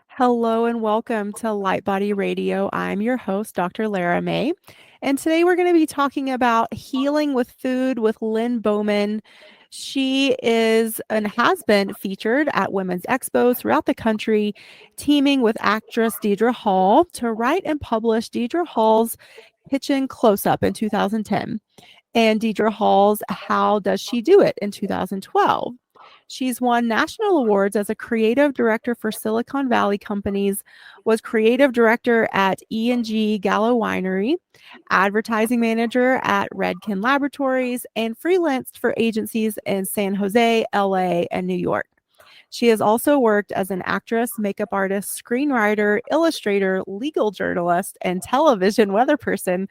Hello and welcome to Light Body Radio. I'm your host, Dr. Lara May. And today we're going to be talking about healing with food with Lynne Bowman. She is and has been featured at women's expos throughout the country, teaming with actress Deidre Hall to write and publish Deidre Hall's Kitchen Closeup in 2010 and Deidre Hall's How Does She Do It in 2012. She's won national awards as a creative director for Silicon Valley companies, was creative director at E&G Gallo Winery, advertising manager at RedKen Laboratories, and freelanced for agencies in San Jose, LA, and New York. She has also worked as an actress, makeup artist, screenwriter, illustrator, legal journalist, and television weather person.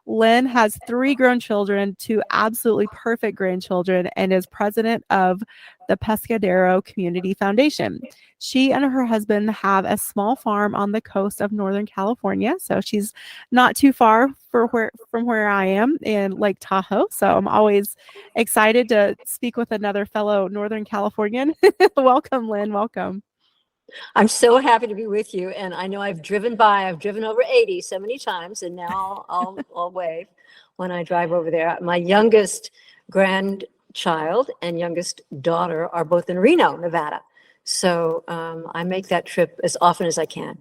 Lynne has 3 grown children, 2 absolutely perfect grandchildren, and is president of the Pescadero Community Foundation. She and her husband have a small farm on the coast of Northern California, so she's from where I am in Lake Tahoe. So I'm always excited to speak with another fellow Northern Californian. Welcome, Lynne. Welcome. I'm so happy to be with you. And I know I've driven over 80 so many times, and now I'll wave when I drive over there. My youngest grandchild and youngest daughter are both in Reno, Nevada. So I make that trip as often as I can.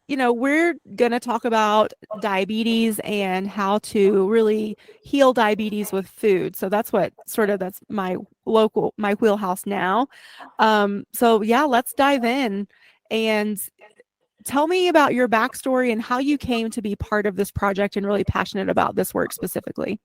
You know, we're going to talk about diabetes and how to really heal diabetes with food. So that's my wheelhouse now. So yeah, let's dive in and tell me about your backstory and how you came to be part of this project and really passionate about this work specifically.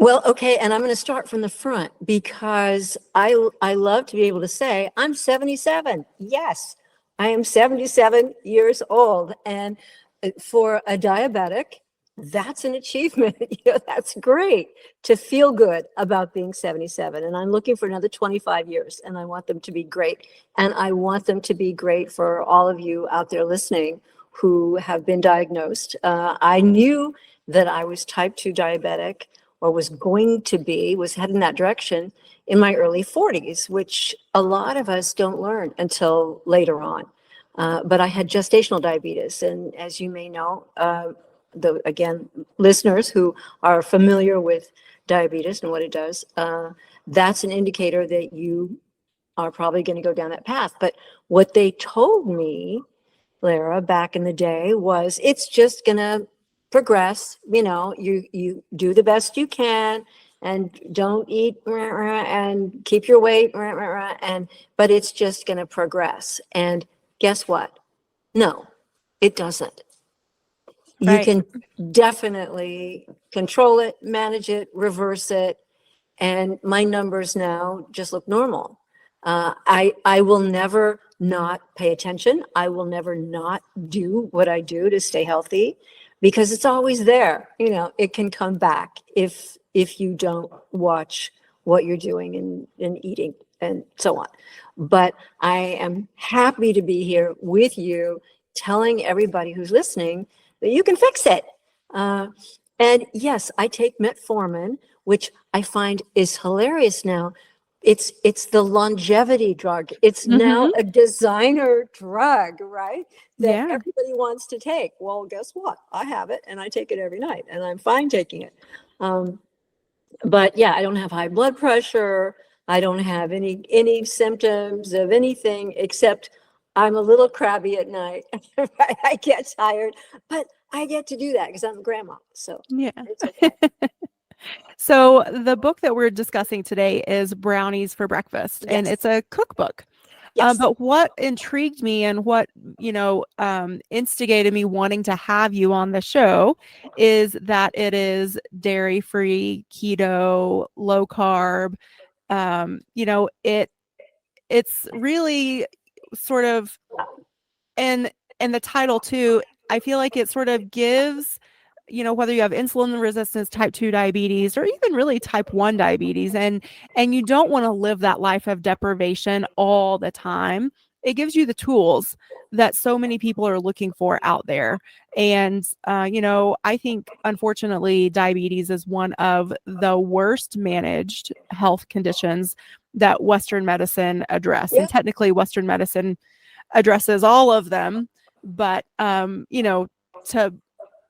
Well, okay, and I'm going to start from the front because I love to be able to say I'm 77. Yes. I am 77 years old, and for a diabetic, that's an achievement. That's great to feel good about being 77. And I'm looking for another 25 years, and I want them to be great. And I want them to be great for all of you out there listening who have been diagnosed. I knew that I was type 2 diabetic, or was heading that direction in my early 40s, which a lot of us don't learn until later on. But I had gestational diabetes. And as you may know, listeners who are familiar with diabetes and what it does, that's an indicator that you are probably going to go down that path. But what they told me, Lara, back in the day was it's just going to progress. You do the best you can and don't eat and keep your weight, but it's just going to progress. And guess what? No, it doesn't. Right. You can definitely control it, manage it, reverse it. And my numbers now just look normal. I will never not pay attention. I will never not do what I do to stay healthy, because it's always there. It can come back if you don't watch what you're doing and eating and so on. But I am happy to be here with you, telling everybody who's listening that you can fix it. And yes, I take metformin, which I find is hilarious now. It's the longevity drug. It's now a designer drug, right? That everybody wants to take. Well, guess what? I have it, and I take it every night, and I'm fine taking it. But yeah, I don't have high blood pressure. I don't have any symptoms of anything, except I'm a little crabby at night. I get tired, but I get to do that because I'm a grandma. So yeah. It's okay. So the book that we're discussing today is Brownies for Breakfast, and it's a cookbook. Yes. But what intrigued me and what, instigated me wanting to have you on the show is that it is dairy-free, keto, low carb. It's really sort of, and the title too, I feel like it sort of gives, whether you have insulin resistance, type 2 diabetes, or even really type 1 diabetes, and you don't want to live that life of deprivation all the time. It gives you the tools that so many people are looking for out there. And, I think, unfortunately, diabetes is one of the worst managed health conditions that Western medicine address. Yeah. And technically Western medicine addresses all of them, but, to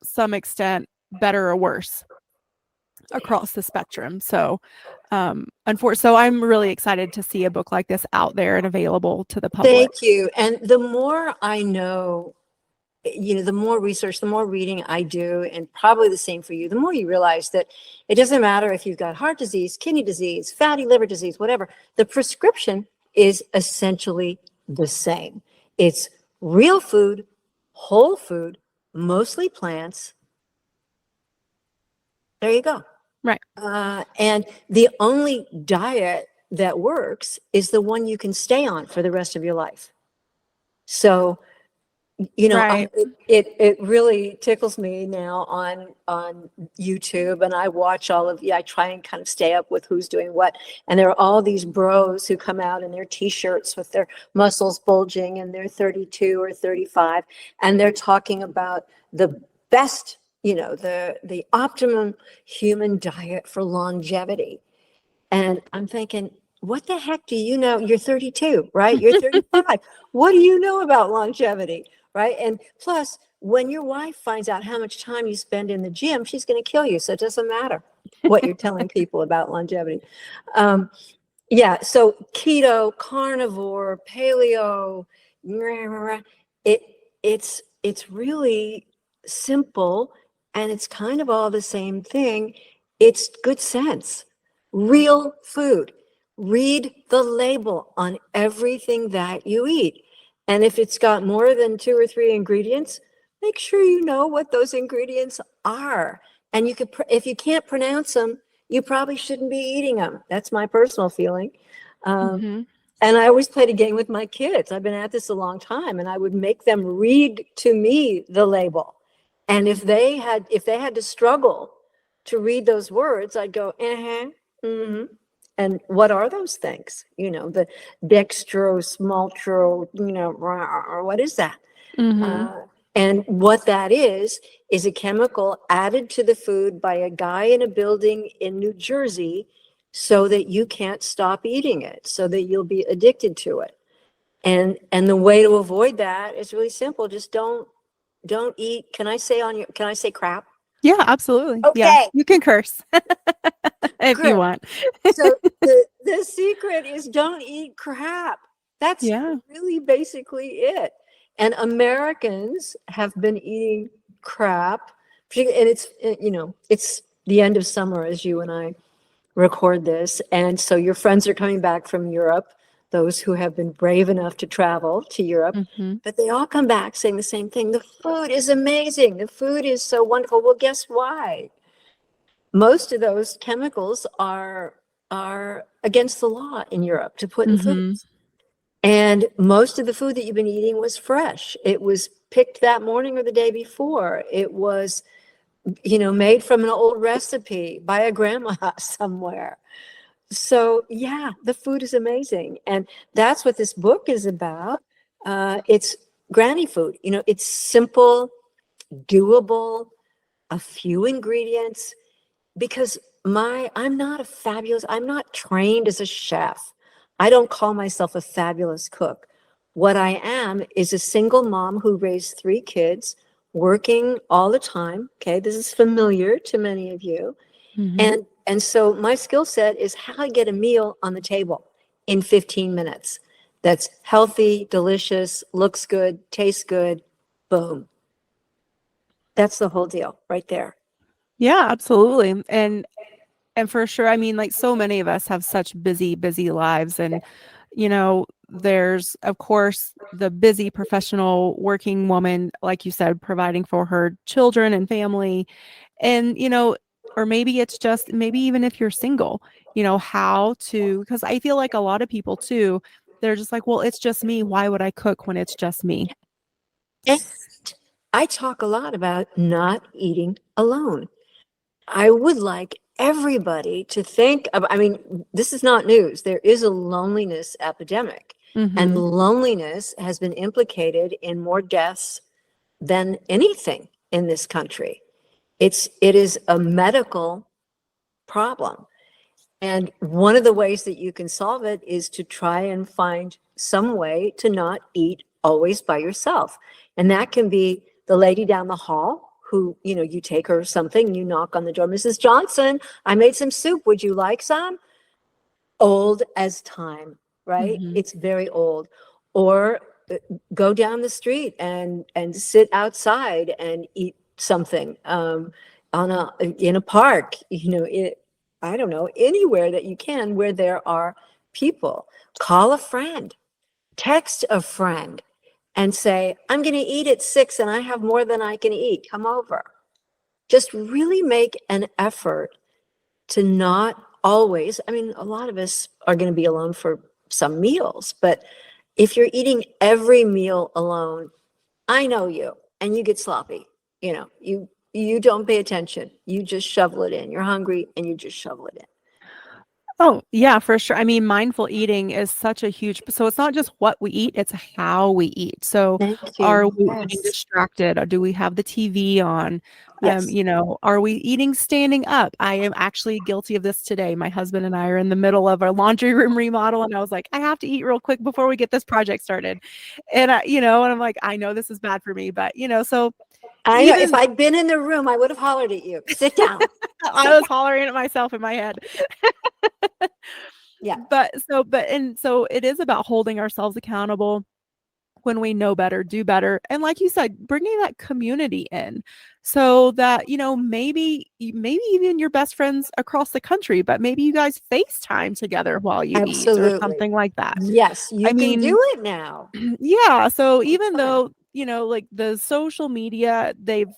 some extent, better or worse across the spectrum. So, so I'm really excited to see a book like this out there and available to the public. Thank you. And the more I know, the more research, the more reading I do, and probably the same for you, the more you realize that it doesn't matter if you've got heart disease, kidney disease, fatty liver disease, whatever, the prescription is essentially the same. It's real food, whole food, mostly plants. There you go. Right. And the only diet that works is the one you can stay on for the rest of your life. So, Right. it really tickles me now on YouTube, and I watch I try and kind of stay up with who's doing what. And there are all these bros who come out in their t-shirts with their muscles bulging, and they're 32 or 35, and they're talking about the best, the optimum human diet for longevity. And I'm thinking, what the heck do you know? You're 32, right? You're 35. What do you know about longevity, right? And plus, when your wife finds out how much time you spend in the gym, she's going to kill you. So it doesn't matter what you're telling people about longevity. Yeah, so keto, carnivore, paleo, it's really simple, and it's kind of all the same thing. It's good sense. Real food. Read the label on everything that you eat. And if it's got more than 2 or 3 ingredients, make sure you know what those ingredients are. And if you can't pronounce them, you probably shouldn't be eating them. That's my personal feeling. Mm-hmm. And I always played a game with my kids. I've been at this a long time, and I would make them read to me the label. And if they had to struggle to read those words, I'd go, mm-hmm. And what are those things? The dextrose, maltose, or what is that? Mm-hmm. And what that is a chemical added to the food by a guy in a building in New Jersey so that you can't stop eating it, so that you'll be addicted to it. And the way to avoid that is really simple. Just don't eat. Can I say crap? Yeah, absolutely. Okay. Yeah, you can curse if you want. So the secret is don't eat crap. That's really basically it. And Americans have been eating crap, and it's the end of summer as you and I record this, and so your friends are coming back from Europe, those who have been brave enough to travel to Europe. Mm-hmm. But they all come back saying the same thing. The food is amazing. The food is so wonderful. Well, guess why? Most of those chemicals are against the law in Europe to put in foods. And most of the food that you've been eating was fresh. It was picked that morning or the day before. It was, made from an old recipe by a grandma somewhere. So yeah, the food is amazing. And that's what this book is about. It's granny food. It's simple, doable, a few ingredients, because I'm not trained as a chef. I don't call myself a fabulous cook. What I am is a single mom who raised 3 kids, working all the time. Okay, this is familiar to many of you. Mm-hmm. And so my skill set is how I get a meal on the table in 15 minutes. That's healthy, delicious, looks good, tastes good, boom. That's the whole deal right there. Yeah, absolutely. And for sure, I mean, like, so many of us have such busy lives, and there's of course the busy professional working woman, like you said, providing for her children and family, and or maybe it's just, maybe even if you're single, because I feel like a lot of people too, they're just like, well, it's just me, why would I cook when it's just me? And I talk a lot about not eating alone. I would like everybody to think of, this is not news. There is a loneliness epidemic, and loneliness has been implicated in more deaths than anything in this country. It is a medical problem. And one of the ways that you can solve it is to try and find some way to not eat always by yourself. And that can be the lady down the hall who, you know, you take her something, you knock on the door, Mrs. Johnson, I made some soup. Would you like some? Old as time, right? Mm-hmm. It's very old. Or go down the street and sit outside and eat something in a park, you know, I don't know, anywhere that you can where there are people. Call a friend, text a friend and say, I'm going to eat at 6 and I have more than I can eat. Come over. Just really make an effort to not always, I mean, a lot of us are going to be alone for some meals, but if you're eating every meal alone, I know you, and you get sloppy. You know, you don't pay attention. You just shovel it in. You're hungry and you just shovel it in. Oh, yeah, for sure. I mean, mindful eating is such a huge, so it's not just what we eat, it's how we eat. So Thank are you. we eating Yes. distracted? Or do we have the TV on? Yes. You know, are we eating standing up? I am actually guilty of this today. My husband and I are in the middle of our laundry room remodel, and I was like, I have to eat real quick before we get this project started. And you know, and I'm like, I know this is bad for me, but you know, so I know if even I'd been in the room, I would have hollered at you. Sit down. I was hollering at myself in my head. Yeah, So it is about holding ourselves accountable when we know better, do better. And like you said, bringing that community in so that, you know, maybe even your best friends across the country, but maybe you guys FaceTime together while you eat or absolutely. something like that. Yes, I you can mean, do it now. yeah. So even Fun. though, you know, like the social media, they've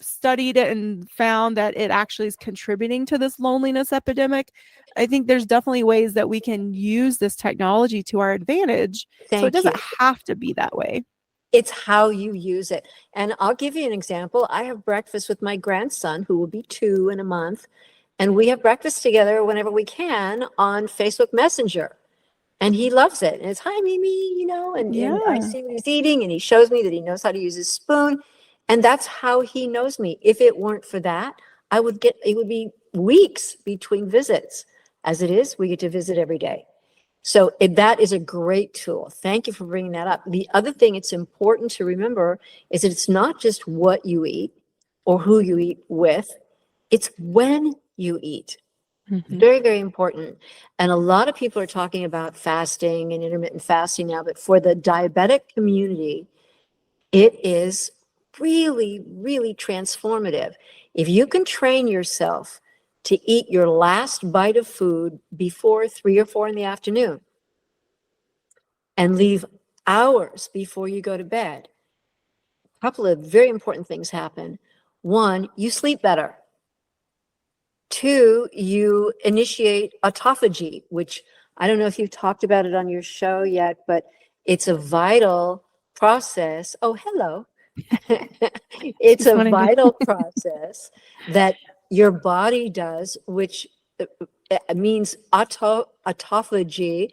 studied it and found that it actually is contributing to this loneliness epidemic. I think there's definitely ways that we can use this technology to our advantage. So it Thank doesn't you. have to be that way. It's how you use it. And I'll give you an example. I have breakfast with my grandson, who will be 2 in a month, and we have breakfast together whenever we can on Facebook Messenger. And he loves it. And it's, hi, Mimi, you know, and I Yeah. see what he's eating, and he shows me that he knows how to use his spoon. And that's how he knows me. If it weren't for that, it would be weeks between visits. As it is, we get to visit every day. So that is a great tool. Thank you for bringing that up. The other thing it's important to remember is that it's not just what you eat or who you eat with, it's when you eat. Mhm. Very, very important. And a lot of people are talking about fasting and intermittent fasting now, but for the diabetic community, it is really, really transformative. If you can train yourself to eat your last bite of food before 3 or 4 in the afternoon and leave hours before you go to bed, a couple of very important things happen. One, you sleep better. 2, you initiate autophagy, which I don't know if you've talked about it on your show yet, but it's a vital process. Oh, hello. It's She's a funny. vital process that your body does, which means autophagy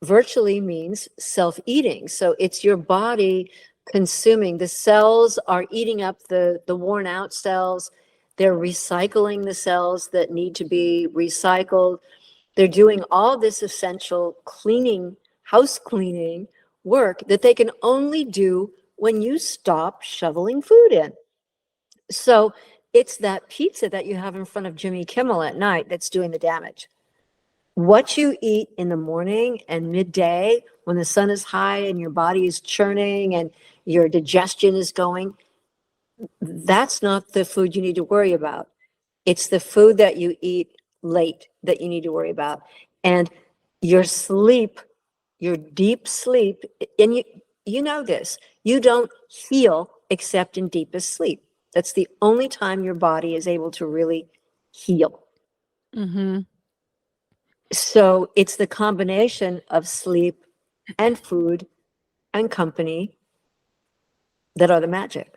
virtually means self-eating. So it's your body consuming. The cells are eating up the worn out cells. They're recycling the cells that need to be recycled. They're doing all this essential cleaning, house cleaning work that they can only do when you stop shoveling food in. So it's that pizza that you have in front of Jimmy Kimmel at night that's doing the damage. What you eat in the morning and midday when the sun is high and your body is churning and your digestion is going, that's not the food you need to worry about. It's the food that you eat late that you need to worry about. And your sleep, your deep sleep, and you know this, you don't heal except in deepest sleep. That's the only time your body is able to really heal. Mm-hmm. So it's the combination of sleep and food and company that are the magic.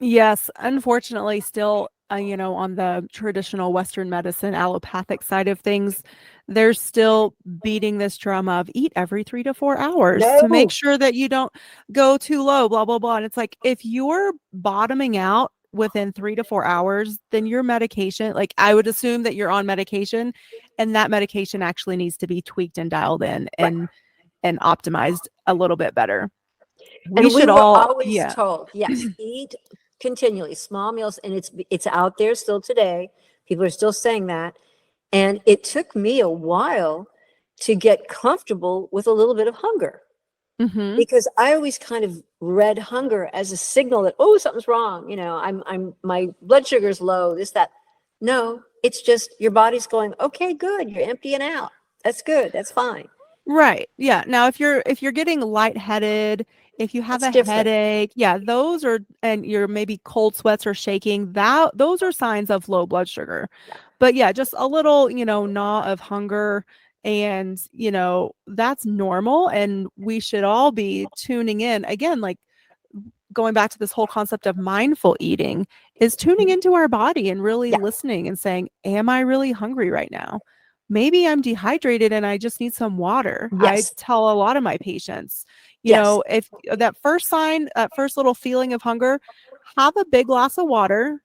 Yes, unfortunately, still, you know, on the traditional Western medicine allopathic side of things, they're still beating this drum of eat every 3 to 4 hours to make No, sure that you don't go too low, blah, blah, blah. And it's like, if you're bottoming out within 3 to 4 hours, then your medication, like I would assume that you're on medication, and that medication actually needs to be tweaked and dialed in Right. and optimized a little bit better. We And we should were all, always yeah. told, yes, eat continually, small meals, and it's out there still today. People are still saying that. And it took me a while to get comfortable with a little bit of hunger, Mm-hmm. because I always kind of read hunger as a signal that, oh, something's wrong. You know, my blood sugar's low, this, that. No, it's just your body's going, okay, good. You're emptying out. That's good. That's fine. Right. Yeah. Now, if you're getting lightheaded, if you have That's a different. headache, yeah, those are, and you're maybe cold sweats or shaking, those are signs of low blood sugar. Yeah. But yeah, just a little, gnaw of hunger, and that's normal, and we should all be tuning in again, like going back to this whole concept of mindful eating, is tuning into our body and really Yeah. listening and saying, am I really hungry right now? Maybe I'm dehydrated and I just need some water. I Yes. tell a lot of my patients, Yes. if that first sign, that first little feeling of hunger, have a big glass of water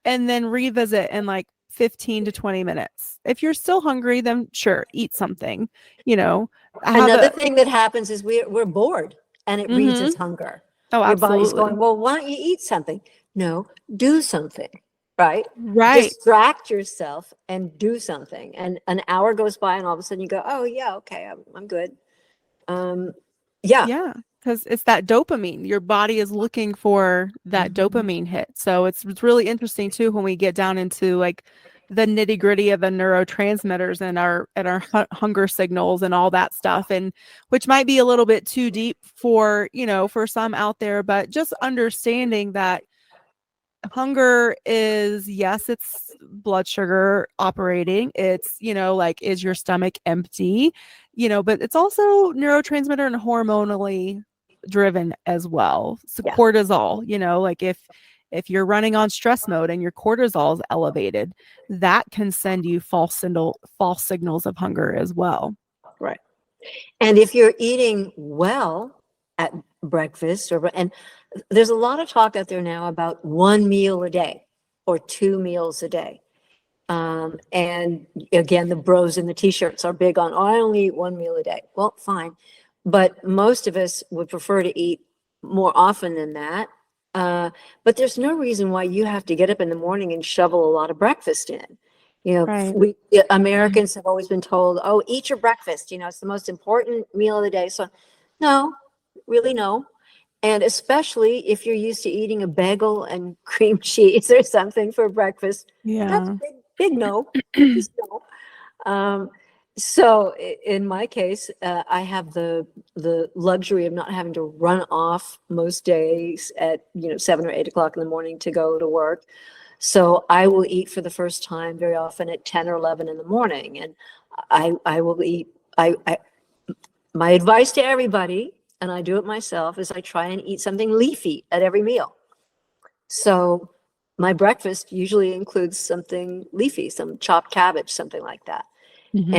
and then revisit in like 15 to 20 minutes. If you're still hungry, then sure, eat something, have Another a, thing that happens is we're bored, and it reads mm-hmm. as hunger. Oh, Your body's going, absolutely. well, why don't you eat something? No, do something, right? Right. Distract yourself and do something. And an hour goes by, and all of a sudden you go, oh, yeah, okay, I'm good. Yeah. Yeah, because it's that dopamine. Your body is looking for that dopamine hit. So it's really interesting too when we get down into like the nitty gritty of the neurotransmitters and our hunger signals and all that stuff, and which might be a little bit too deep for for some out there, but just understanding that hunger is, yes, it's blood sugar operating. It's, like, is your stomach empty? But it's also neurotransmitter and hormonally driven as well. So Yeah. cortisol, like if you're running on stress mode and your cortisol is elevated, that can send you false signals of hunger as well. Right. And if you're eating well at breakfast, and there's a lot of talk out there now about 1 meal a day or 2 meals a day. And again, the bros in the t-shirts are big on, oh, I only eat 1 meal a day. Well, fine. But most of us would prefer to eat more often than that. But there's no reason why you have to get up in the morning and shovel a lot of breakfast in. Right. Americans have always been told, oh, eat your breakfast. It's the most important meal of the day. So no, really no. And especially if you're used to eating a bagel and cream cheese or something for breakfast, that's Yeah. big no, just no. So in my case, I have the luxury of not having to run off most days at 7 or 8 o'clock in the morning to go to work. So I will eat for the first time very often at 10 or 11 in the morning, and I will eat. My advice to everybody, and I do it myself, is I try and eat something leafy at every meal. So my breakfast usually includes something leafy, some chopped cabbage, something like that. Mm-hmm.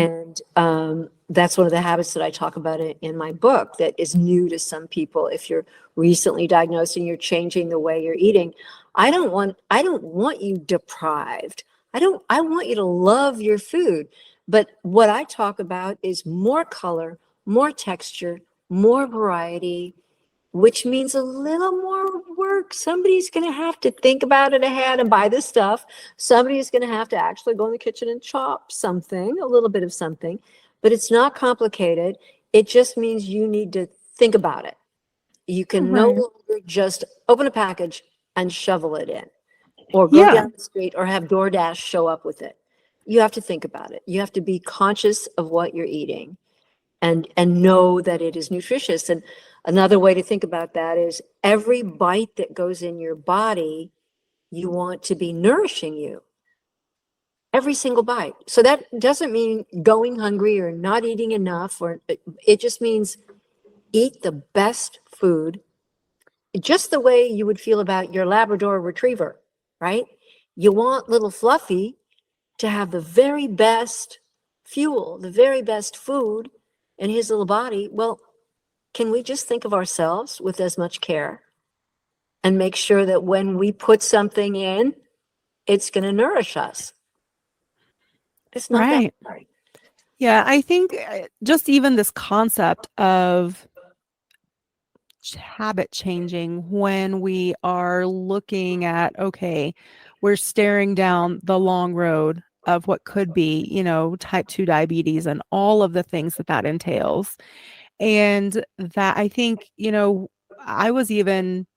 And that's one of the habits that I talk about in my book that is new to some people. If you're recently diagnosed and you're changing the way you're eating, I don't want you deprived. I want you to love your food. But what I talk about is more color, more texture, more variety, which means a little more work. Somebody's going to have to think about it ahead and buy this stuff. Somebody's going to have to actually go in the kitchen and chop something, a little bit of something, but it's not complicated. It just means you need to think about it. You can no Right. longer just open a package and shovel it in, or go Yeah. down the street or have DoorDash show up with it. You have to think about it. You have to be conscious of what you're eating and know that it is nutritious. And another way to think about that is every bite that goes in your body, you want to be nourishing you. Every single bite. So that doesn't mean going hungry or not eating enough, or it just means eat the best food, just the way you would feel about your Labrador retriever, right? You want little Fluffy to have the very best fuel, the very best food in his little body. Well, can we just think of ourselves with as much care? and make sure that when we put something in, it's going to nourish us. It's not that Right. hard. Yeah, I think just even this concept of habit changing when we are looking at, okay, we're staring down the long road of what could be, type 2 diabetes and all of the things that that entails. And that I think, I was even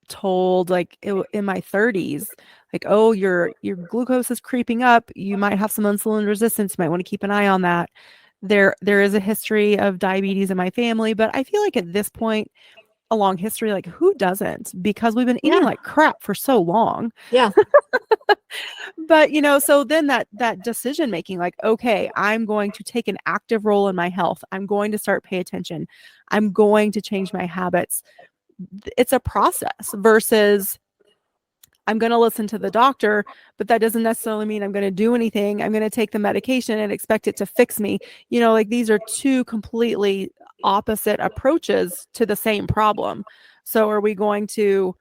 told like in my 30s, like, oh, your glucose is creeping up, you might have some insulin resistance, you might want to keep an eye on that. There is a history of diabetes in my family, but I feel like at this point, a long history, like who doesn't? Because we've been eating Yeah. like crap for so long. Yeah. But so then that decision making, like, okay, I'm going to take an active role in my health, I'm going to start pay attention, I'm going to change my habits. It's a process versus I'm going to listen to the doctor, but that doesn't necessarily mean I'm going to do anything. I'm going to take the medication and expect it to fix me. Like these are two completely opposite approaches to the same problem. So are we going to,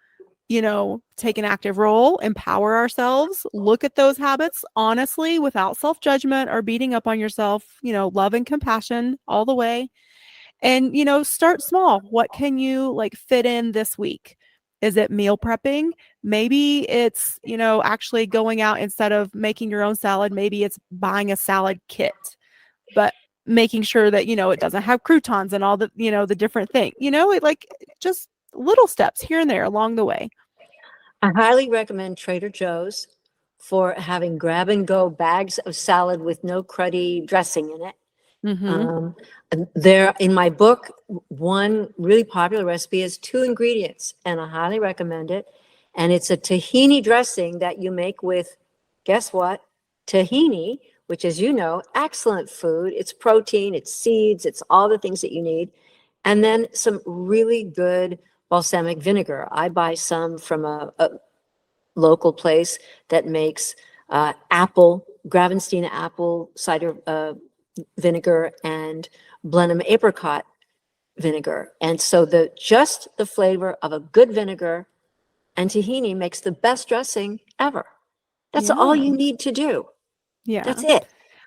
take an active role, empower ourselves, look at those habits honestly without self-judgment or beating up on yourself, love and compassion all the way. And, start small. What can you like fit in this week? Is it meal prepping? Maybe it's, actually going out instead of making your own salad. Maybe it's buying a salad kit, but making sure that, it doesn't have croutons and all the, the different things, it like just little steps here and there along the way. I highly recommend Trader Joe's for having grab and go bags of salad with no cruddy dressing in it. Mm-hmm. There in my book, one really popular recipe is 2 ingredients, and I highly recommend it. And it's a tahini dressing that you make with, guess what? Tahini, which, as you know, excellent food. It's protein, it's seeds, it's all the things that you need. And then some really good balsamic vinegar. I buy some from a local place that makes Gravenstein apple cider vinegar and Blenheim apricot vinegar. And so just the flavor of a good vinegar and tahini makes the best dressing ever. That's all Yeah. you need to do. Yeah. That's it.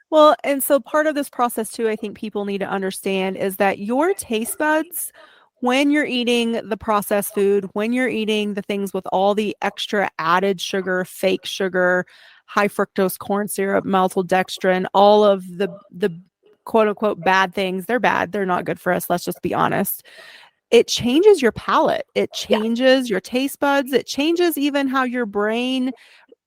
Well, and so part of this process too, I think people need to understand is that your taste buds, when you're eating the processed food, when you're eating the things with all the extra added sugar, fake sugar, high fructose corn syrup, maltodextrin, all of the quote unquote bad things, they're bad. They're not good for us. Let's just be honest. It changes your palate. It Yeah. changes your taste buds. It changes even how your brain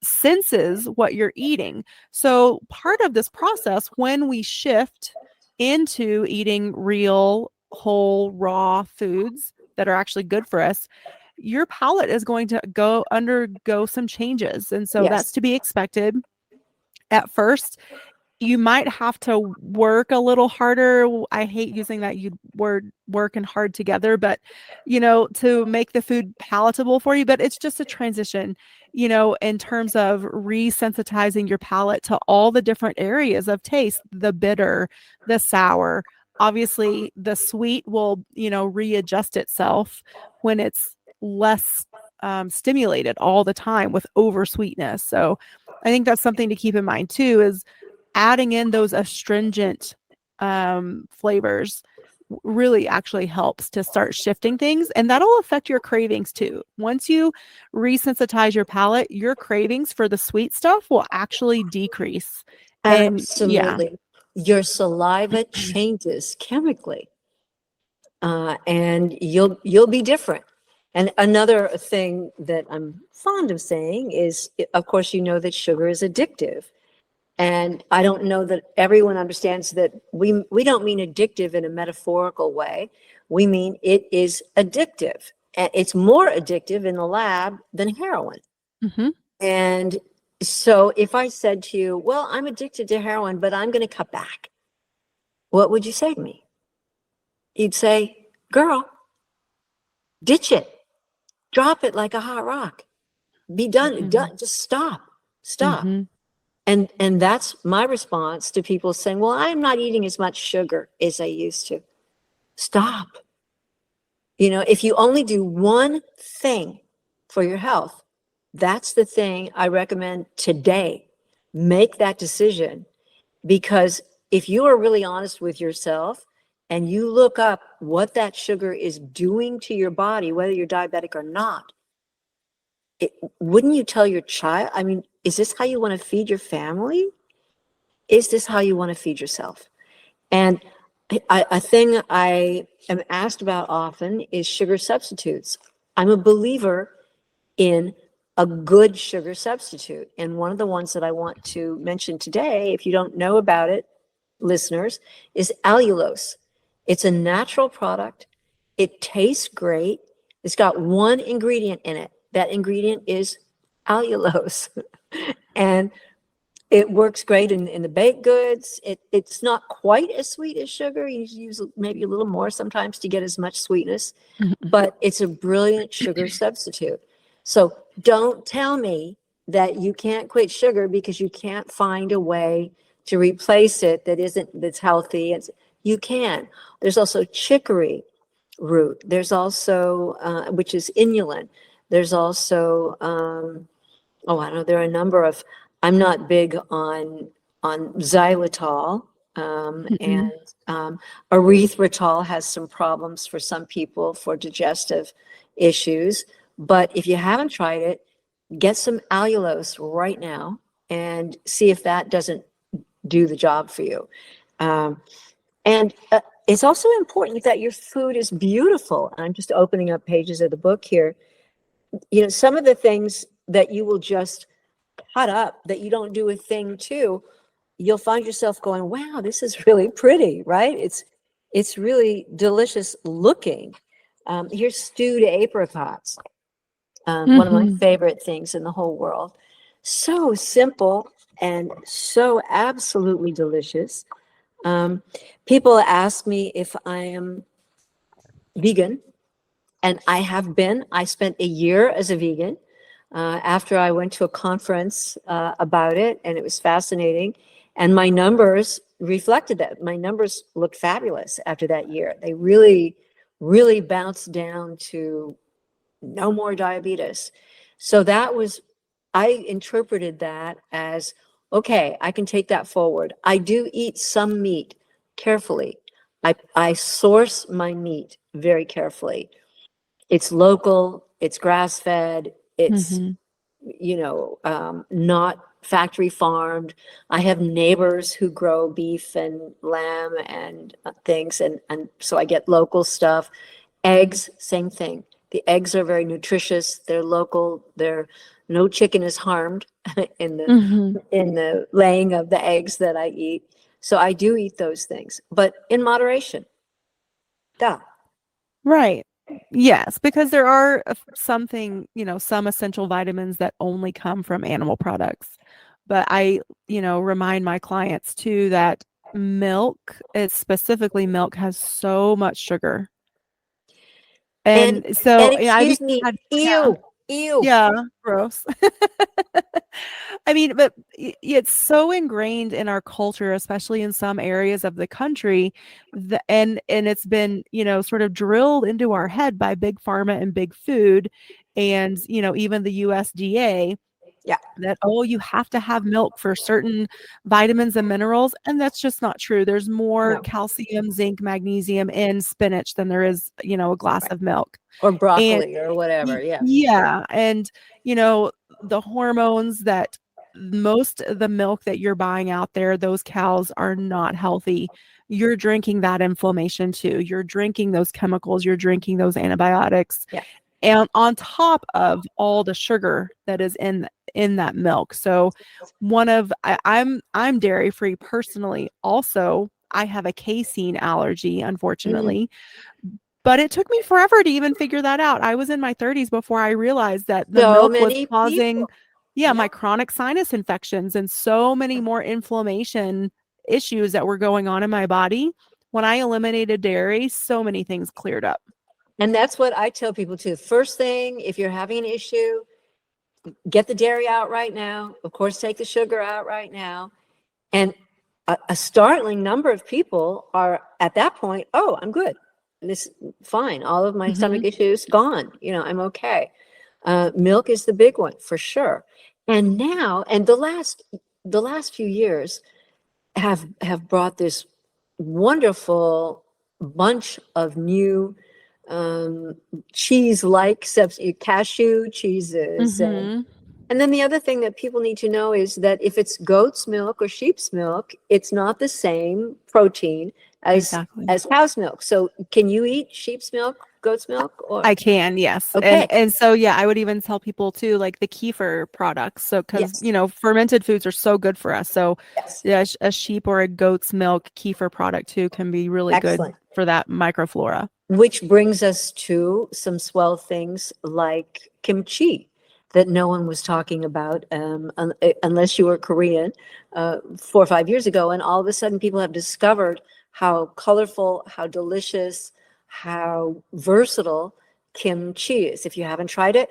senses what you're eating. So part of this process, when we shift into eating real, whole, raw foods that are actually good for us, your palate is going to undergo some changes. And so Yes. that's to be expected. At first, you might have to work a little harder. I hate using that word work and hard together, but to make the food palatable for you, but it's just a transition, in terms of resensitizing your palate to all the different areas of taste, the bitter, the sour. Obviously, the sweet will, readjust itself when it's less stimulated all the time with over sweetness. So I think that's something to keep in mind too, is adding in those astringent flavors really actually helps to start shifting things, and that'll affect your cravings too. Once you resensitize your palate, your cravings for the sweet stuff will actually decrease. And yeah. Absolutely. Your saliva changes chemically, and you'll be different. And another thing that I'm fond of saying is, of course, that sugar is addictive. And I don't know that everyone understands that we don't mean addictive in a metaphorical way. We mean it is addictive. And it's more addictive in the lab than heroin. Mm-hmm. And so if I said to you, well, I'm addicted to heroin, but I'm going to cut back, what would you say to me? You'd say, girl, ditch it, drop it like a hot rock, be done, Mm-hmm. done. Just stop. Mm-hmm. And that's my response to people saying, well, I'm not eating as much sugar as I used to. Stop. If you only do one thing for your health. That's the thing I recommend today. Make that decision, because if you are really honest with yourself and you look up what that sugar is doing to your body, whether you're diabetic or not, wouldn't you tell your child? I mean, is this how you want to feed your family? Is this how you want to feed yourself? And a thing I am asked about often is sugar substitutes. I'm a believer in a good sugar substitute. And one of the ones that I want to mention today, if you don't know about it, listeners, is allulose. It's a natural product. It tastes great. It's got one ingredient in it. That ingredient is allulose. And it works great in the baked goods. It's not quite as sweet as sugar. You use maybe a little more sometimes to get as much sweetness, but it's a brilliant sugar substitute. So don't tell me that you can't quit sugar because you can't find a way to replace it that's healthy. You can. There's also chicory root. There's also, which is inulin. There's also, I don't know, there are a number of, I'm not big on xylitol, and erythritol has some problems for some people for digestive issues. But if you haven't tried it, get some allulose right now and see if that doesn't do the job for you. And it's also important that your food is beautiful. I'm just opening up pages of the book here. You know, some of the things that you will just cut up that you don't do a thing to, you'll find yourself going, wow, this is really pretty, right? It's really delicious looking. Here's stewed apricots. One of my favorite things in the whole world. So simple and so absolutely delicious. People ask me if I am vegan, and I have been. I spent a year as a vegan after I went to a conference about it, and it was fascinating. And my numbers reflected that. My numbers looked fabulous after that year. They really, really bounced down to no more diabetes. So I interpreted that as, okay, I can take that forward. I do eat some meat carefully. I source my meat very carefully. It's local, it's grass-fed, it's, not factory farmed. I have neighbors who grow beef and lamb and things, and so I get local stuff. Eggs, same thing. The eggs are very nutritious. They're local. No chicken is harmed in the laying of the eggs that I eat. So I do eat those things, but in moderation. Duh. Right. Yes, because there are some essential vitamins that only come from animal products. But I, remind my clients too that specifically milk, has so much sugar. And so excuse me, ew. Yeah, gross. I mean, but it's so ingrained in our culture, especially in some areas of the country, and it's been, sort of drilled into our head by big pharma and big food, and even the USDA. Yeah. That, you have to have milk for certain vitamins and minerals, and that's just not true. There's more calcium, zinc, magnesium in spinach than there is, a glass of milk. Or broccoli or whatever, yeah. Yeah, and, the hormones that most of the milk that you're buying out there, those cows are not healthy. You're drinking that inflammation too. You're drinking those chemicals, you're drinking those antibiotics. Yeah. And on top of all the sugar that is in that milk. So I'm dairy free personally. Also, I have a casein allergy, unfortunately. But it took me forever to even figure that out. I was in my 30s before I realized that the milk was causing my chronic sinus infections and so many more inflammation issues that were going on in my body. When I eliminated dairy, so many things cleared up. And that's what I tell people too. First thing, if you're having an issue, get the dairy out right now. Of course, take the sugar out right now. And a startling number of people are at that point, oh, I'm good. This fine. All of my stomach issues gone. I'm okay. Milk is the big one for sure. And now, and the last few years have brought this wonderful bunch of new cheese-like cashew cheeses. And then the other thing that people need to know is that if it's goat's milk or sheep's milk, it's not the same protein Exactly. as cow's milk. So can you eat sheep's milk, goat's milk, or I can, yes. okay? And so yeah, I would even tell people too, like the kefir products. So because Yes, you know, fermented foods are so good for us. So yes, yeah, a sheep or a goat's milk kefir product too can be really good excellent. for that microflora. Which brings us to some swell things like kimchi that no one was talking about unless you were Korean 4 or 5 years ago. And all of a sudden, people have discovered how colorful, how delicious, how versatile kimchi is. If you haven't tried it,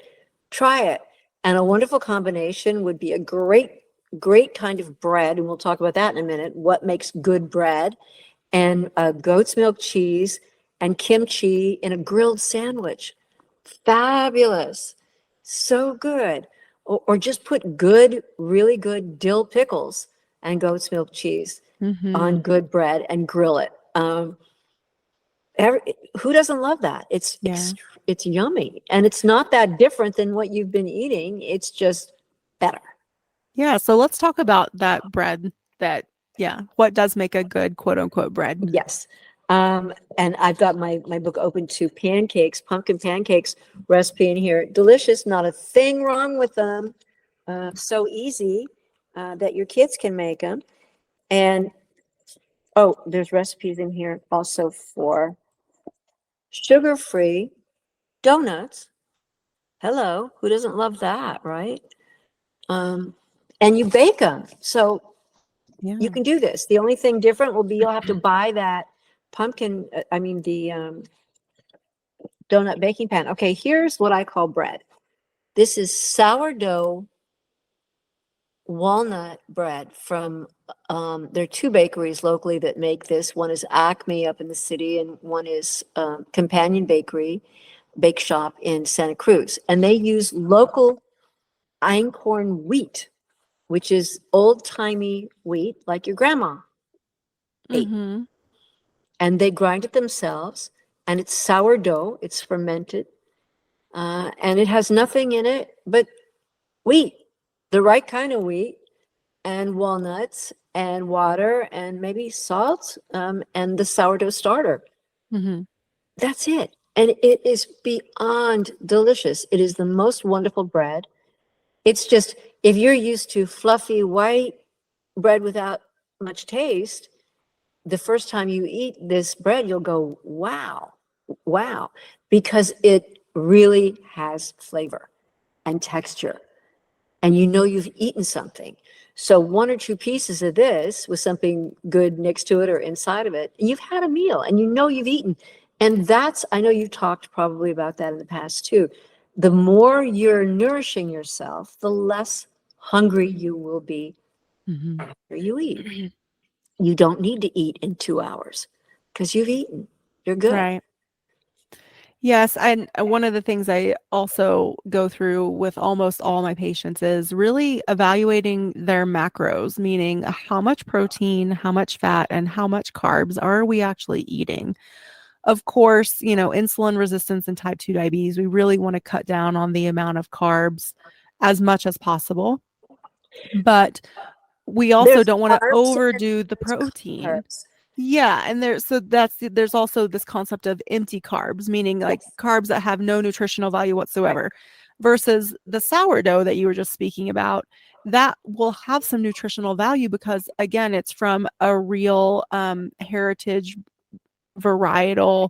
try it. And a wonderful combination would be a great kind of bread. And we'll talk about that in a minute. What makes good bread? And goat's milk cheese and kimchi in a grilled sandwich. Fabulous. So good. Or just put really good dill pickles and goat's milk cheese on good bread and grill it. Who doesn't love that? Yeah. It's yummy. And it's not that different than what you've been eating. It's just better. Yeah. So let's talk about that bread what does make a good quote unquote bread? Yes. And I've got my book open to pancakes, pumpkin pancakes recipe in here. Delicious, not a thing wrong with them. So easy that your kids can make them. And oh, there's recipes in here also for sugar-free donuts. Hello, who doesn't love that, right? And you bake them. So Yeah. you can do this. The only thing different will be you'll have to buy that the donut baking pan. Okay, here's what I call bread. This is sourdough walnut bread from, there are two bakeries locally that make this. One is Acme up in the city, and one is Companion Bake Shop in Santa Cruz. And they use local einkorn wheat, which is old-timey wheat like your grandma ate. And they grind it themselves, and it's sourdough, it's fermented, and it has nothing in it but wheat, the right kind of wheat, and walnuts, and water, and maybe salt, and the sourdough starter. That's it. And it is beyond delicious. It is the most wonderful bread. It's just, if you're used to fluffy white bread without much taste, the first time you eat this bread, you'll go, wow, because it really has flavor and texture. And you know you've eaten something. So one or two pieces of this with something good next to it or inside of it, and you've had a meal and you know you've eaten. And that's, I know you've talked probably about that in the past too. The more you're nourishing yourself, the less hungry you will be after you eat. You don't need to eat in 2 hours because you've eaten. You're good. Right. Yes, and one of the things I also go through with almost all my patients is really evaluating their macros, meaning how much protein, how much fat, and how much carbs are we actually eating. Of course, you know, insulin resistance and type 2 diabetes, we really want to cut down on the amount of carbs as much as possible. But we also don't want to overdo the protein. Yeah, and there's also this concept of empty carbs, meaning like carbs that have no nutritional value whatsoever, versus the sourdough that you were just speaking about. That will have some nutritional value because again, it's from a real heritage varietal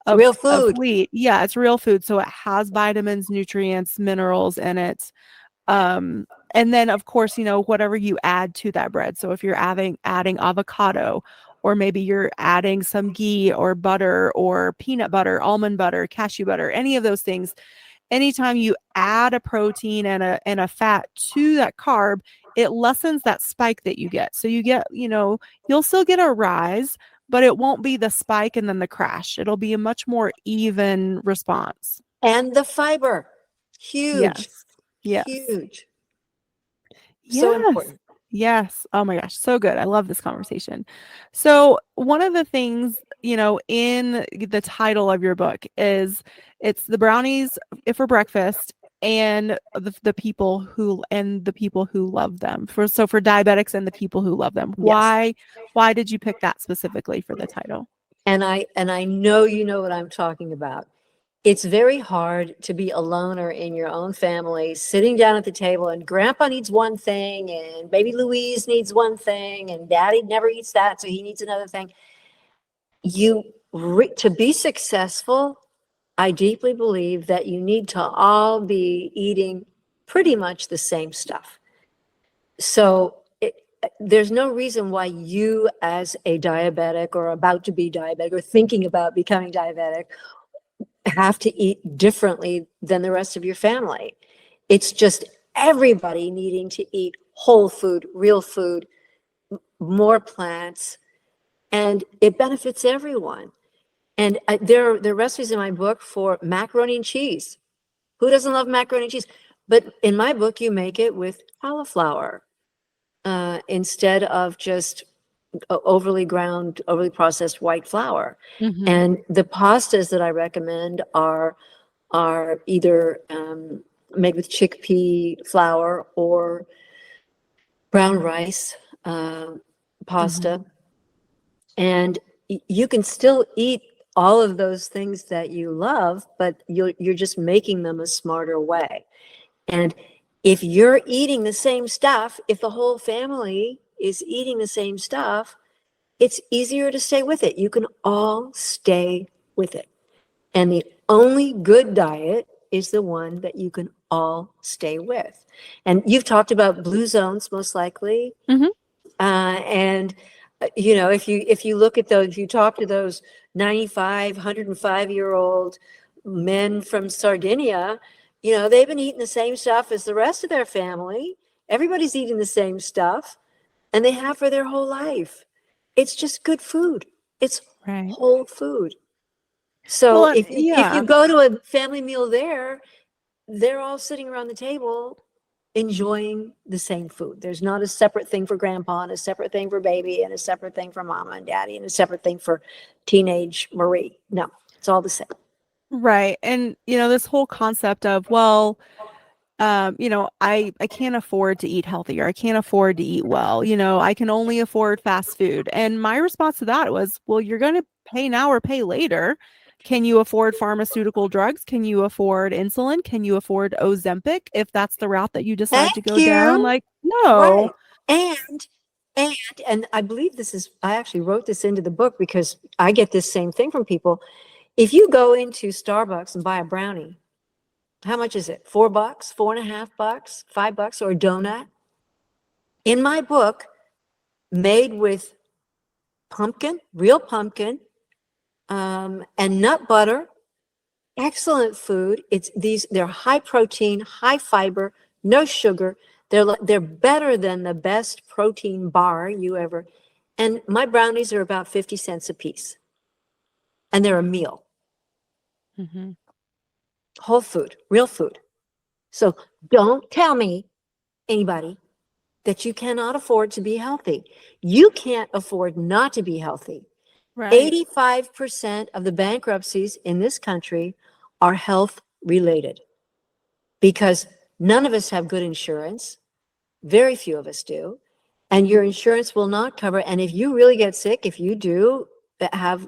Real of food. wheat. Yeah, it's real food, so it has vitamins, nutrients, minerals in it. And then of course, you know, whatever you add to that bread. So if you're adding avocado, or maybe you're adding some ghee or butter or peanut butter, almond butter, cashew butter, any of those things, anytime you add a protein and a fat to that carb, it lessens that spike that you get. So you get, you know, you'll still get a rise, but it won't be the spike and then the crash. It'll be a much more even response. And the fiber. Huge, Yes. Yes. huge. So Yes. important. Yes. Oh my gosh, so good. I love this conversation. So, one of the things, in the title of your book is it's the brownies for breakfast and the people who love them. For diabetics and the people who love them. Yes. Why did you pick that specifically for the title? And I know you know what I'm talking about. It's very hard to be a loner in your own family, sitting down at the table and grandpa needs one thing and baby Louise needs one thing and daddy never eats that, so he needs another thing. To be successful, I deeply believe that you need to all be eating pretty much the same stuff. So there's no reason why you, as a diabetic or about to be diabetic or thinking about becoming diabetic, have to eat differently than the rest of your family. It's just everybody needing to eat whole food, real food, more plants, and it benefits everyone. And there are recipes in my book for macaroni and cheese. Who doesn't love macaroni and cheese? But in my book, you make it with cauliflower instead of just overly ground, overly processed white flour. Mhm. And the pastas that I recommend are either made with chickpea flour or brown rice pasta. Mhm. And you can still eat all of those things that you love, but you're just making them a smarter way. And if you're eating the same stuff, if the whole family is eating the same stuff, it's easier to stay with it. You can all stay with it. And the only good diet is the one that you can all stay with. And you've talked about blue zones, most likely. Mhm. And if you look at those, if you talk to those 95, 105-year-old men from Sardinia, they've been eating the same stuff as the rest of their family. Everybody's eating the same stuff, and they have for their whole life. It's just good food. It's Right. whole food. So Well, if you yeah. go to a family meal there, they're all sitting around the table enjoying the same food. There's not a separate thing for grandpa and a separate thing for baby and a separate thing for mama and daddy and a separate thing for teenage Marie. No, it's all the same. Right. And this whole concept of, well, I can't afford to eat healthier. I can't afford to eat well. I can only afford fast food. And my response to that was, well, you're going to pay now or pay later. Can you afford pharmaceutical drugs? Can you afford insulin? Can you afford Ozempic if that's the route that you Thank decide to go down? you. Like, Right. no. And and and I believe I actually wrote this into the book because I get this same thing from people. If you go into Starbucks and buy a brownie, how much is it? $4, $4.50, $5, or a donut? In my book, made with pumpkin, real pumpkin, and nut butter, excellent food. They're high protein, high fiber, no sugar. They're better than the best protein bar you ever. And my brownies are about 50 cents a piece, and they're a meal, Hmm. whole food, real food. So don't tell me, anybody, that you cannot afford to be healthy. You can't afford not to be healthy. Right. 85% of the bankruptcies in this country are health related because none of us have good insurance. Very few of us do. And your insurance will not cover. And if you really get sick, if you do have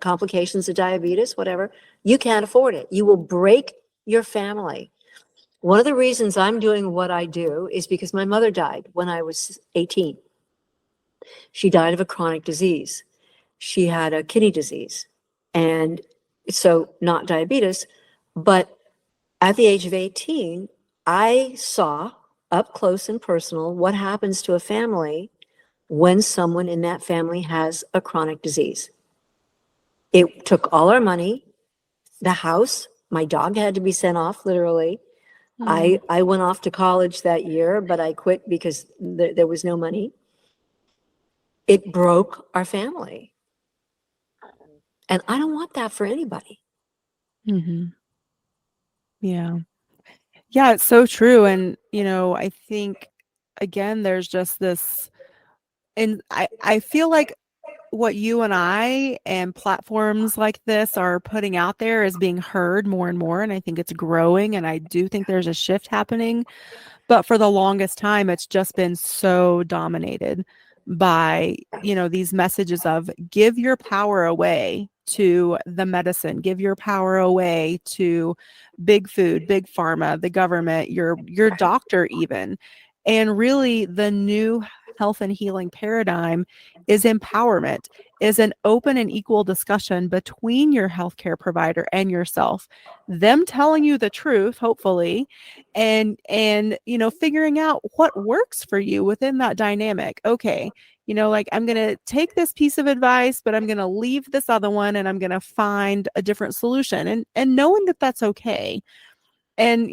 complications of diabetes, whatever, you can't afford it. You will break your family. One of the reasons I'm doing what I do is because my mother died when I was 18. She died of a chronic disease. She had a kidney disease. And so not diabetes, but at the age of 18, I saw up close and personal what happens to a family when someone in that family has a chronic disease. It took all our money, the house, my dog had to be sent off, literally. Mm. I went off to college that year, but I quit because there was no money. It broke our family. And I don't want that for anybody. Hmm. Yeah. Yeah, it's so true. And, I think, again, there's just this, and I feel like what you and I and platforms like this are putting out there is being heard more and more. And I think it's growing. And I do think there's a shift happening. But for the longest time, it's just been so dominated by, these messages of give your power away to the medicine, give your power away to big food, big pharma, the government, your doctor even. And really the new health and healing paradigm is empowerment, is an open and equal discussion between your healthcare provider and yourself, them telling you the truth, hopefully, and figuring out what works for you within that dynamic. Okay, like I'm going to take this piece of advice, but I'm going to leave this other one and I'm going to find a different solution, and knowing that that's okay. And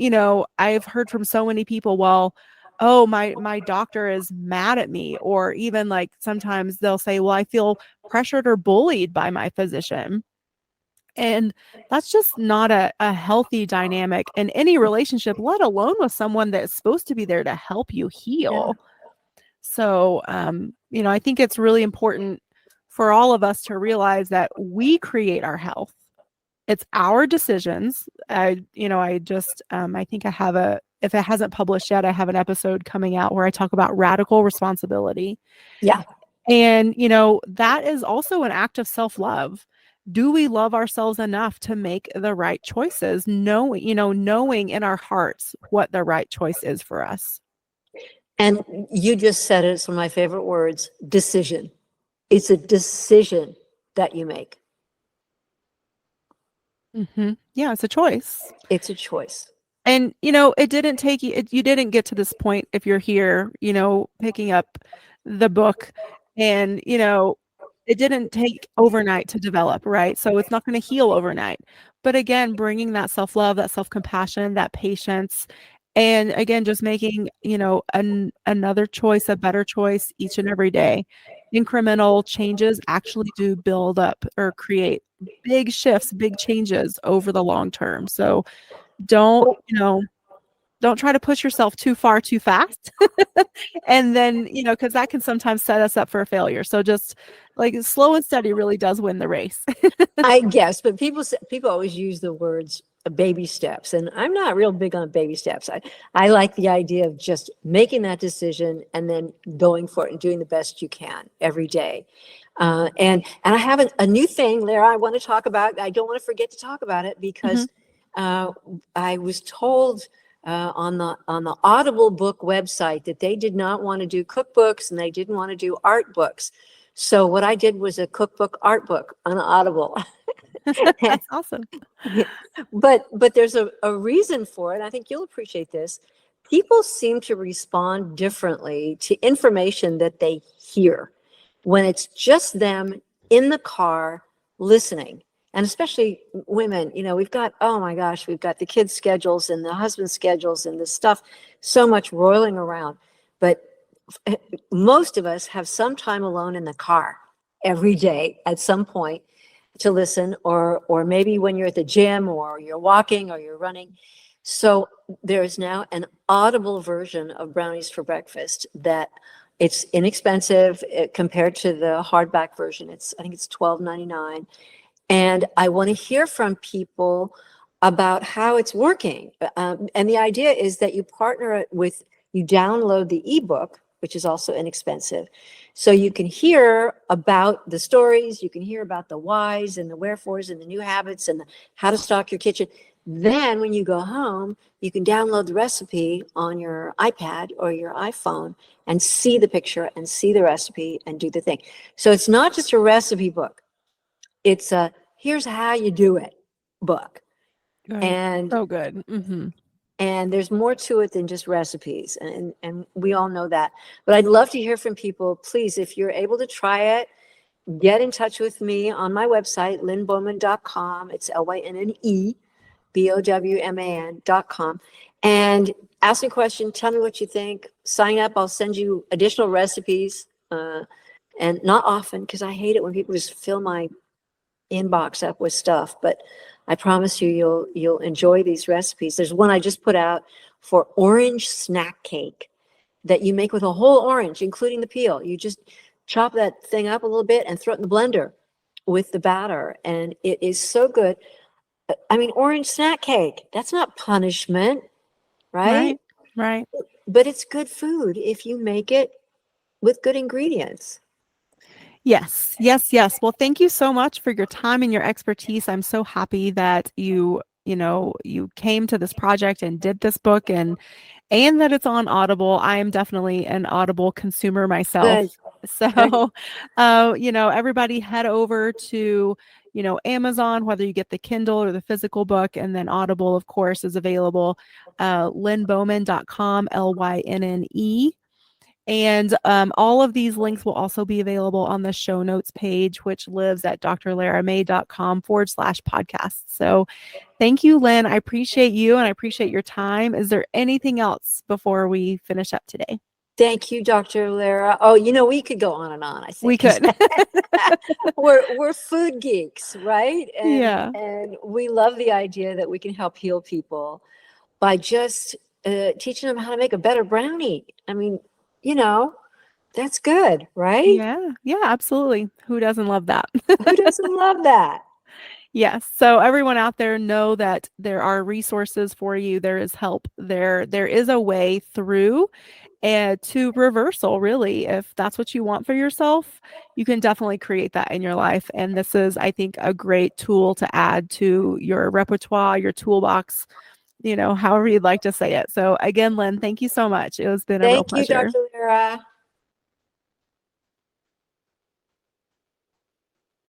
I've heard from so many people, well, oh, my doctor is mad at me, or even like sometimes they'll say, well, I feel pressured or bullied by my physician. And that's just not a healthy dynamic in any relationship, let alone with someone that's supposed to be there to help you Yeah. heal. So, I think it's really important for all of us to realize that we create our health. It's our decisions. I think I have if it hasn't published yet, I have an episode coming out where I talk about radical responsibility. Yeah. And, that is also an act of self-love. Do we love ourselves enough to make the right choices, knowing in our hearts what the right choice is for us? And you just said it, it's one of my favorite words, decision. It's a decision that you make. Yeah, it's a choice. It's a choice. And, it didn't take you, you didn't get to this point if you're here, picking up the book, and, it didn't take overnight to develop, right? So it's not going to heal overnight. But again, bringing that self-love, that self-compassion, that patience, and again, just making, another choice, a better choice each and every day. Incremental changes actually do build up or create big shifts, big changes over the long term. So don't, don't try to push yourself too far too fast. And then, because that can sometimes set us up for a failure. So just like slow and steady really does win the race. I guess, but people always use the words baby steps, and I'm not real big on baby steps. I like the idea of just making that decision and then going for it and doing the best you can every day. And I have a new thing, Lara, I want to talk about. I don't want to forget to talk about it because I was told on the Audible book website that they did not want to do cookbooks and they didn't want to do art books. So what I did was a cookbook art book on Audible. That's awesome. But there's a reason for it. I think you'll appreciate this. People seem to respond differently to information that they hear when it's just them in the car listening. And especially women, we've got, oh my gosh, we've got the kids' schedules and the husband's schedules and the stuff, so much roiling around. But most of us have some time alone in the car every day at some point to listen, or maybe when you're at the gym or you're walking or you're running. So there's now an Audible version of Brownies for Breakfast that it's inexpensive compared to the hardback version. I think it's $12.99. And I want to hear from people about how it's working. And the idea is that you partner it with, you download the ebook, which is also inexpensive. So you can hear about the stories, you can hear about the whys and the wherefores and the new habits and how to stock your kitchen. Then when you go home, you can download the recipe on your iPad or your iPhone and see the picture and see the recipe and do the thing. So it's not just a recipe book. It's a here's how you do it book. Good. And So good. and there's more to it than just recipes. And we all know that. But I'd love to hear from people. Please, if you're able to try it, get in touch with me on my website, lynnebowman.com. It's LYNNEBOWMAN.com. And ask me a question. Tell me what you think. Sign up. I'll send you additional recipes. And not often, because I hate it when people just fill my inbox up with stuff, but I promise you, you'll enjoy these recipes. There's one I just put out for orange snack cake that you make with a whole orange, including the peel. You just chop that thing up a little bit and throw it in the blender with the batter. And it is so good. I mean, orange snack cake, that's not punishment, right? Right. But it's good food if you make it with good ingredients. Yes. Well, thank you so much for your time and your expertise. I'm so happy that you came to this project and did this book and that it's on Audible. I am definitely an Audible consumer myself. Good. So, everybody head over to, Amazon, whether you get the Kindle or the physical book, and then Audible, of course, is available. LynneBowman.com, LYNNE. And all of these links will also be available on the show notes page, which lives at drlaramay.com/podcast. So thank you, Lynne. I appreciate you and I appreciate your time. Is there anything else before we finish up today? Thank you, Dr. Lara. Oh, we could go on and on, I think. We could. We're food geeks, right? Yeah. And we love the idea that we can help heal people by just teaching them how to make a better brownie. I mean, that's good, right? Yeah, absolutely. Who doesn't love that? Who doesn't love that? Yes. So everyone out there, know that there are resources for you. There is help. There is a way through to reversal, really. If that's what you want for yourself, you can definitely create that in your life. And this is, I think, a great tool to add to your repertoire, your toolbox, however you'd like to say it. So again, Lynne, thank you so much. It has been a real pleasure. Thank you, Dr. Lara.